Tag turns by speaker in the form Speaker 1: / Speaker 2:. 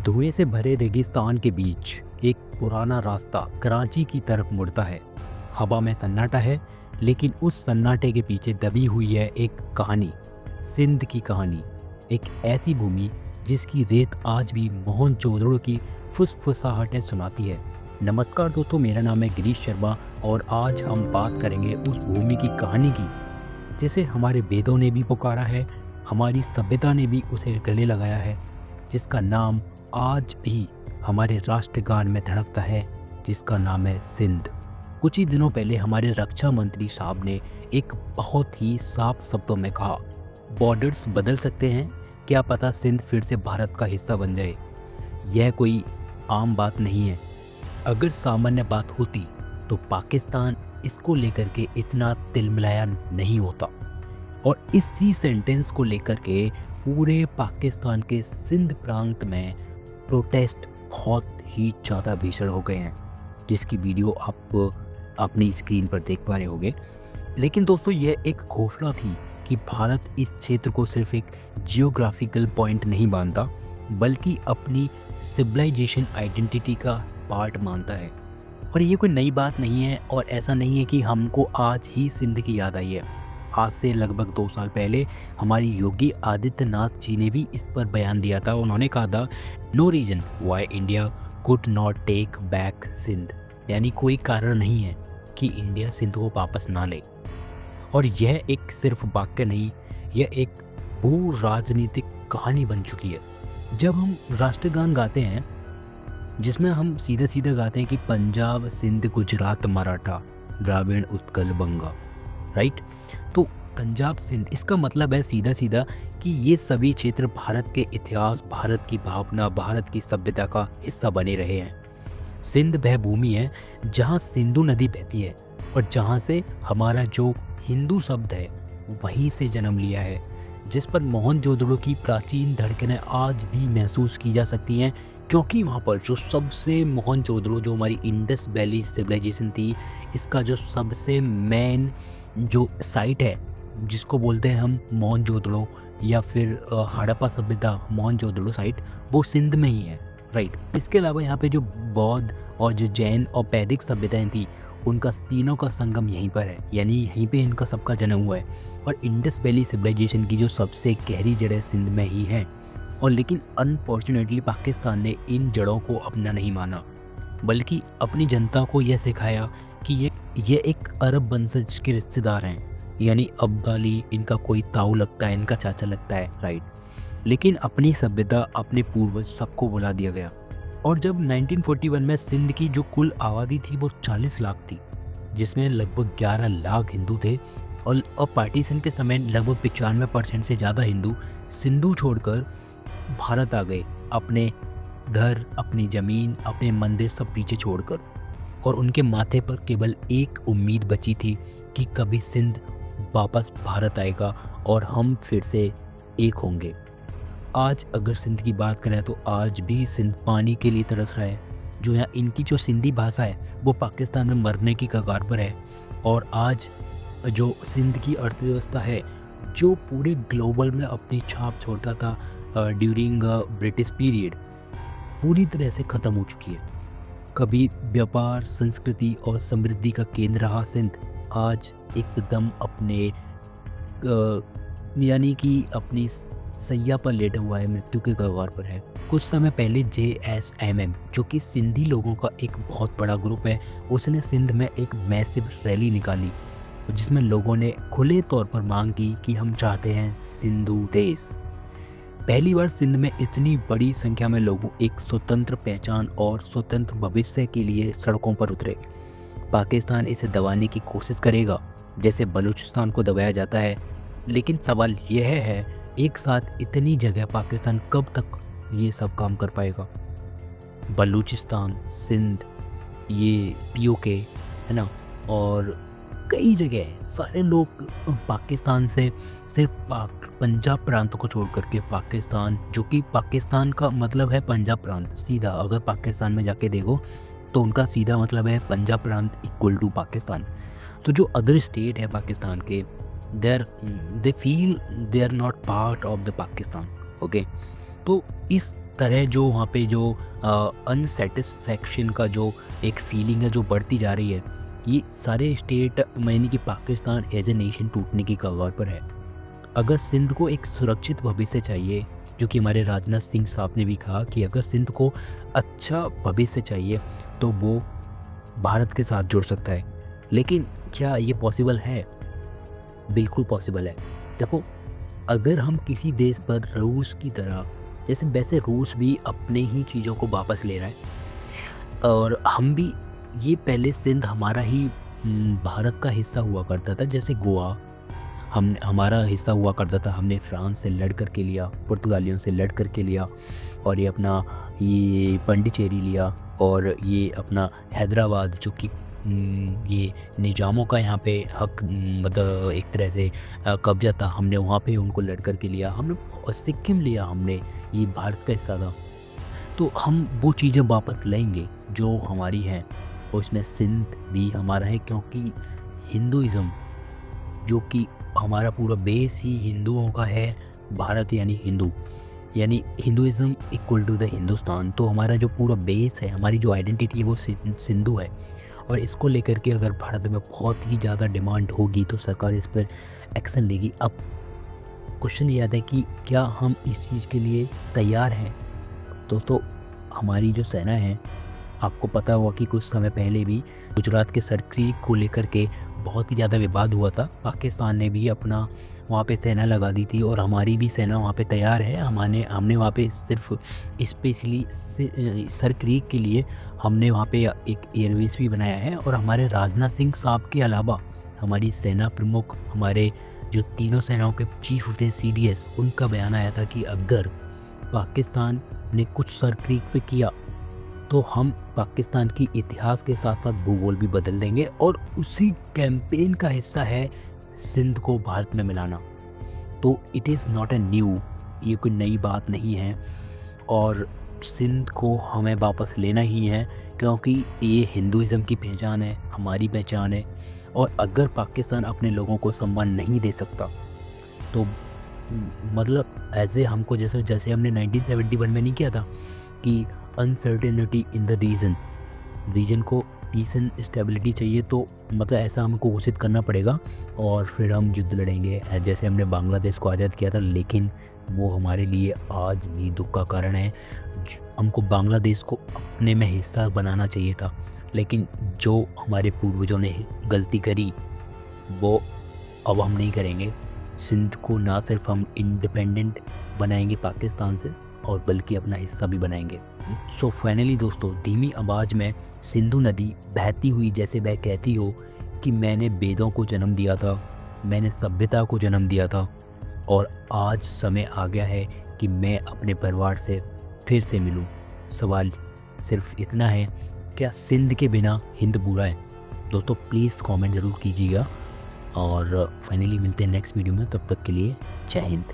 Speaker 1: धुएं से भरे रेगिस्तान के बीच एक पुराना रास्ता कराची की तरफ मुड़ता है। हवा में सन्नाटा है, लेकिन उस सन्नाटे के पीछे दबी हुई है एक कहानी, सिंध की कहानी। एक ऐसी भूमि जिसकी रेत आज भी मोहनजोदड़ो की फुसफुसाहटें सुनाती है। नमस्कार दोस्तों, मेरा नाम है गिरीश शर्मा और आज हम बात करेंगे उस भूमि की कहानी की जिसे हमारे वेदों ने भी पुकारा है, हमारी सभ्यता ने भी उसे गले लगाया है, जिसका नाम आज भी हमारे राष्ट्रगान में धड़कता है, जिसका नाम है सिंध। कुछ ही दिनों पहले हमारे रक्षा मंत्री साहब ने एक बहुत ही साफ शब्दों में कहा, बॉर्डर्स बदल सकते हैं, क्या पता सिंध फिर से भारत का हिस्सा बन जाए। यह कोई आम बात नहीं है। अगर सामान्य बात होती तो पाकिस्तान इसको लेकर के इतना तिलमिलाया नहीं होता, और इसी सेंटेंस को लेकर के पूरे पाकिस्तान के सिंध प्रांत में प्रोटेस्ट बहुत ही ज़्यादा भीषण हो गए हैं, जिसकी वीडियो आप अपनी स्क्रीन पर देख पा रहे होंगे। लेकिन दोस्तों, यह एक घोषणा थी कि भारत इस क्षेत्र को सिर्फ एक जियोग्राफिकल पॉइंट नहीं मानता, बल्कि अपनी सिविलाइजेशन आइडेंटिटी का पार्ट मानता है। और ये कोई नई बात नहीं है, और ऐसा नहीं है कि हमको आज ही सिंध की याद आई है। आज से लगभग 2 साल पहले हमारी योगी आदित्यनाथ जी ने भी इस पर बयान दिया था। उन्होंने कहा था, no reason why India could not take back Sindh, यानी कोई कारण नहीं है कि इंडिया सिंध को वापस ना ले। और यह एक सिर्फ वाक्य नहीं, यह एक भू राजनीतिक कहानी बन चुकी है। जब हम राष्ट्रगान गाते हैं, जिसमें हम सीधे सीधे गाते हैं कि पंजाब सिंध गुजरात मराठा द्राविड़ उत्कल बंगा, राइट। तो पंजाब सिंध, इसका मतलब है सीधा सीधा कि ये सभी क्षेत्र भारत के इतिहास, भारत की भावना, भारत की सभ्यता का हिस्सा बने रहे हैं। सिंध वह भूमि है जहाँ सिंधु नदी बहती है, और जहाँ से हमारा जो हिंदू शब्द है वहीं से जन्म लिया है, जिस पर मोहनजोदड़ो की प्राचीन धड़कनें आज भी महसूस की जा सकती हैं। क्योंकि वहाँ पर जो सबसे मोहनजोदड़ो, जो हमारी इंडस वैली सिविलाइजेशन थी, इसका जो सबसे मेन जो साइट है, जिसको बोलते हैं हम मोहनजोदड़ो या फिर हड़प्पा सभ्यता मोहनजोदड़ो साइट, वो सिंध में ही है, राइट। इसके अलावा यहाँ पे जो बौद्ध और जो जैन और वैदिक सभ्यताएं थी, उनका तीनों का संगम यहीं पर है, यानी यहीं पे इनका सबका जन्म हुआ है। और इंडस वैली सिविलाइजेशन की जो सबसे गहरी जड़ें सिंध में ही हैं। और लेकिन अनफॉर्चुनेटली पाकिस्तान ने इन जड़ों को अपना नहीं माना, बल्कि अपनी जनता को यह सिखाया कि ये एक अरब वंशज के रिश्तेदार हैं, यानी अब्दाली इनका कोई ताऊ लगता है, इनका चाचा लगता है, राइट। लेकिन अपनी सभ्यता, अपने पूर्वज सबको भुला दिया गया। और जब 1941 में सिंध की जो कुल आबादी थी वो 40 लाख थी, जिसमें लगभग 11 लाख हिंदू थे, और पार्टीशन के समय लगभग 95% से ज़्यादा हिंदू सिंधु छोड़कर भारत आ गए, अपने घर, अपनी ज़मीन, अपने मंदिर सब पीछे छोड़कर। और उनके माथे पर केवल एक उम्मीद बची थी कि कभी सिंध वापस भारत आएगा और हम फिर से एक होंगे। आज अगर सिंध की बात करें तो आज भी सिंध पानी के लिए तरस रहा है। जो यहाँ इनकी जो सिंधी भाषा है वो पाकिस्तान में मरने की कगार पर है। और आज जो सिंध की अर्थव्यवस्था है, जो पूरे ग्लोबल में अपनी छाप छोड़ता था ड्यूरिंग ब्रिटिश पीरियड, पूरी तरह से ख़त्म हो चुकी है। कभी व्यापार, संस्कृति और समृद्धि का केंद्र रहा सिंध, आज एकदम अपने यानी कि अपनी सैया पर लेटा हुआ है, मृत्यु के कगार पर है। कुछ समय पहले JSMM, जो कि सिंधी लोगों का एक बहुत बड़ा ग्रुप है, उसने सिंध में एक मैसिव रैली निकाली, जिसमें लोगों ने खुले तौर पर मांग की कि हम चाहते हैं सिंधु देश। पहली बार सिंध में इतनी बड़ी संख्या में लोगों एक स्वतंत्र पहचान और स्वतंत्र भविष्य के लिए सड़कों पर उतरे। पाकिस्तान इसे दबाने की कोशिश करेगा, जैसे बलूचिस्तान को दबाया जाता है। लेकिन सवाल यह है, एक साथ इतनी जगह पाकिस्तान कब तक ये सब काम कर पाएगा? बलूचिस्तान, सिंध, ये POK है ना, और कई जगह सारे लोग पाकिस्तान से सिर्फ पंजाब प्रांत को छोड़ करके, पाकिस्तान जो कि पाकिस्तान का मतलब है पंजाब प्रांत, सीधा अगर पाकिस्तान में जाके देखो तो उनका सीधा मतलब है पंजाब प्रांत इक्वल टू पाकिस्तान। तो जो अदर स्टेट है पाकिस्तान के, they feel they are not part of the Pakistan, okay. तो इस तरह जो वहाँ पे जो अनसेटिस्फैक्शन का जो एक फीलिंग है जो बढ़ती जा रही है, ये सारे स्टेट यानी कि पाकिस्तान एज ए नेशन टूटने की कगार पर है। अगर सिंध को एक सुरक्षित भविष्य चाहिए, जो कि हमारे राजनाथ सिंह साहब ने भी कहा कि अगर सिंध को अच्छा भविष्य चाहिए तो वो भारत के साथ जुड़ सकता है। लेकिन क्या ये पॉसिबल है? बिल्कुल पॉसिबल है। देखो, अगर हम किसी देश पर रूस की तरह, जैसे वैसे रूस भी अपने ही चीज़ों को वापस ले रहा है और हम भी, ये पहले सिंध हमारा ही भारत का हिस्सा हुआ करता था, जैसे गोवा हमारा हिस्सा हुआ करता था। हमने फ्रांस से लड़ कर के लिया, पुर्तगालियों से लड़ कर के लिया और ये अपना ये पंडिचेरी लिया और ये अपना हैदराबाद जो कि ये निज़ामों का यहाँ पे हक मतलब एक तरह से कब्जा था, हमने वहाँ पे उनको लड़ कर के लिया। हमने और सिक्किम लिया, हमने ये भारत का हिस्सा था। तो हम वो चीज़ें वापस लेंगे जो हमारी हैं और इसमें सिंध भी हमारा है, क्योंकि हिंदुइज़्म जो कि हमारा पूरा बेस ही हिंदुओं का है, भारत यानी हिंदू, यानी Hinduism equal to the Hindustan. तो हमारा जो पूरा बेस है, हमारी जो आइडेंटिटी है वो सिंधु है और इसको लेकर के अगर भारत में बहुत ही ज़्यादा डिमांड होगी तो सरकार इस पर एक्शन लेगी। अब क्वेश्चन ये आता है कि क्या हम इस चीज़ के लिए तैयार हैं? दोस्तों, हमारी जो सेना है, आपको पता हुआ कि कुछ समय पहले भी गुजरात के सर क्रीक को लेकर के बहुत ही ज़्यादा विवाद हुआ था। पाकिस्तान ने भी अपना वहाँ पे सेना लगा दी थी और हमारी भी सेना वहाँ पे तैयार है। हमने वहाँ पे सिर्फ स्पेशली सर क्रीक के लिए हमने वहाँ पे एक एयरवेस भी बनाया है और हमारे राजनाथ सिंह साहब के अलावा हमारी सेना प्रमुख, हमारे जो तीनों सेनाओं के चीफ होते हैं CDS, उनका बयान आया था कि अगर पाकिस्तान ने कुछ सर क्रीक पे किया तो हम पाकिस्तान की इतिहास के साथ साथ भूगोल भी बदल देंगे। और उसी कैंपेन का हिस्सा है सिंध को भारत में मिलाना। तो it is not a new, ये कोई नई बात नहीं है और सिंध को हमें वापस लेना ही है, क्योंकि ये हिंदुइज़्म की पहचान है, हमारी पहचान है। और अगर पाकिस्तान अपने लोगों को सम्मान नहीं दे सकता तो मतलब ऐसे हमको जैसे हमने 1971 में नहीं किया था कि अनसर्टेनिटी इन द रीजन को पीस एंड स्टेबिलिटी चाहिए, तो मतलब ऐसा हमको घोषित करना पड़ेगा और फिर हम युद्ध लड़ेंगे, जैसे हमने बांग्लादेश को आज़ाद किया था। लेकिन वो हमारे लिए आज भी दुख का कारण है। हमको बांग्लादेश को अपने में हिस्सा बनाना चाहिए था, लेकिन जो हमारे पूर्वजों ने गलती करी वो अब हम नहीं करेंगे। सिंध को ना सिर्फ हम इंडिपेंडेंट बनाएंगे पाकिस्तान से और बल्कि अपना हिस्सा भी बनाएंगे। सो फाइनली दोस्तों, धीमी आवाज़ में सिंधु नदी बहती हुई जैसे वह कहती हो कि मैंने वेदों को जन्म दिया था, मैंने सभ्यता को जन्म दिया था और आज समय आ गया है कि मैं अपने परिवार से फिर से मिलूं। सवाल सिर्फ इतना है, क्या सिंध के बिना हिंद बुरा है? दोस्तों प्लीज़ कमेंट ज़रूर कीजिएगा और फाइनली मिलते हैं नेक्स्ट वीडियो में। तब तक के लिए जय हिंद।